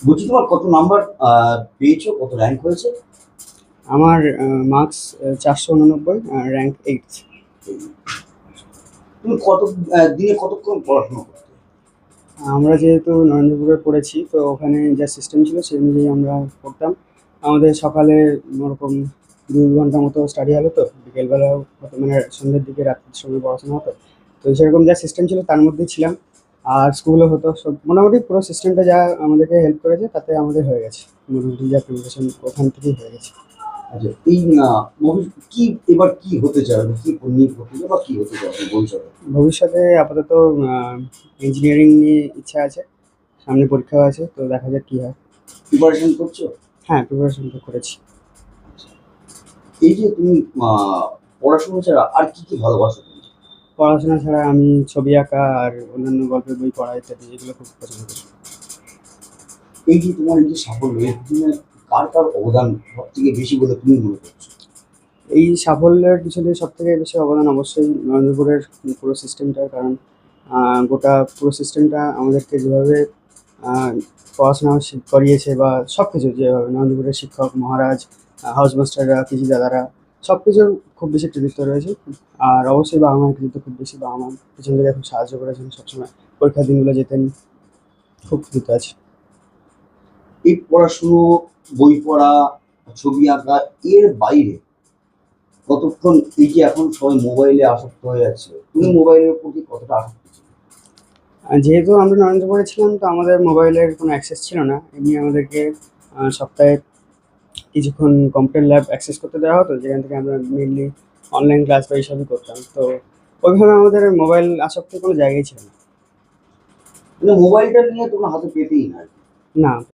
বলছি তোমার কত নাম্বার পেয়েছো, কত র্যাঙ্ক হয়েছে? আমার মার্কস 489, র্যাঙ্ক 8। তুমি দিনে কতক্ষণ পড়াশোনা করতে? আমরা যেহেতু নরেন্দ্রপুরে পড়েছি, তো ওখানে যা সিস্টেম ছিল সেই অনুযায়ী আমরা পড়তাম। আমাদের সকালে ওরকম 2 ঘন্টা মতো স্টাডি হলো, তো বিকেলবেলাও হতো, মানে সন্ধ্যের দিকে রাত্রির সময় পড়াশোনা হতো। তো সেরকম যা সিস্টেম ছিল তার মধ্যেই ছিলাম। আর স্কুলও হতো সব, মোটামুটি পুরো সিস্টেমটা যা আমাদেরকে হেল্প করেছে তাতে আমাদের হয়ে গেছে। মোটামুটি যা প্রিপারেশন ওখান থেকেই হয়ে গেছে। আচ্ছা, এই কি এবার কি হতে চাও, কি নিয়ে পড়তে চাও বা কি হতে চাও তুমি ভবিষ্যতে? ভবিষ্যতে আপাতত ইঞ্জিনিয়ারিং নিয়ে ইচ্ছা আছে। সামনে পরীক্ষাও আছে, তো দেখা যাক কি হয়। প্রিপারেশন করছো? হ্যাঁ, প্রিপারেশন তো করেছি। এই যে তুমি পড়াশোনা ছাড়া আর কি কি ভালোবাসো তুমি? পড়াশোনা ছাড়া আমি ছবি আঁকা আর অন্যান্য গল্পের বই পড়া ইত্যাদি এগুলো খুব পছন্দ করি। এই যে তোমার এই যে সাফল্য, এর পিছনে কার কার অবদান সব থেকে বেশি বলে তুমি মনে করছো? এই সাফল্যের পিছনে সবথেকে বেশি অবদান অবশ্যই নরেন্দ্রপুরের পুরো সিস্টেমটার, কারণ গোটা পুরো সিস্টেমটা আমাদেরকে যেভাবে আহ, পড়াশোনা করিয়েছে, বা সব কিছু যেভাবে নরেন্দ্রপুরের শিক্ষক মহারাজ, হাউস মাস্টাররা, পিজি দাদারা, সব কিছুর খুব বেশি কৃতিত্ব রয়েছে। আর অবশ্যই বাবা মায়ের কৃতিত্ব খুব বেশি, বাবা মা পিছন থেকে খুব সাহায্য করেছেন সবসময়, পরীক্ষার দিনগুলো যেতেন, খুব কৃতিত্ব আছে। এই পড়াশুনো, বই পড়া, ছবি আঁকা, এর বাইরে কতক্ষণ, এই যে এখন সবাই মোবাইলে আসক্ত হয়ে যাচ্ছে, তুমি মোবাইলের প্রতি কতটা আসক্ত ছিল? যেহেতু আমরা নরেন্দ্রপুরে ছিলাম, তো আমাদের মোবাইলের কোনো অ্যাক্সেস ছিল না। এমনি আমাদেরকে সপ্তাহে কিছুক্ষণ কম্পিউটার ল্যাব অ্যাক্সেস করতে দেওয়া হতো, যেখান থেকে আমরা মেনলি অনলাইন ক্লাস বা এইসবই করতাম। তো ওইভাবে আমাদের মোবাইল আসক্তির কোনো জায়গাই ছিল না। মানে মোবাইলটা নিয়ে তোমার হাতে পেতেই না আর কি। না।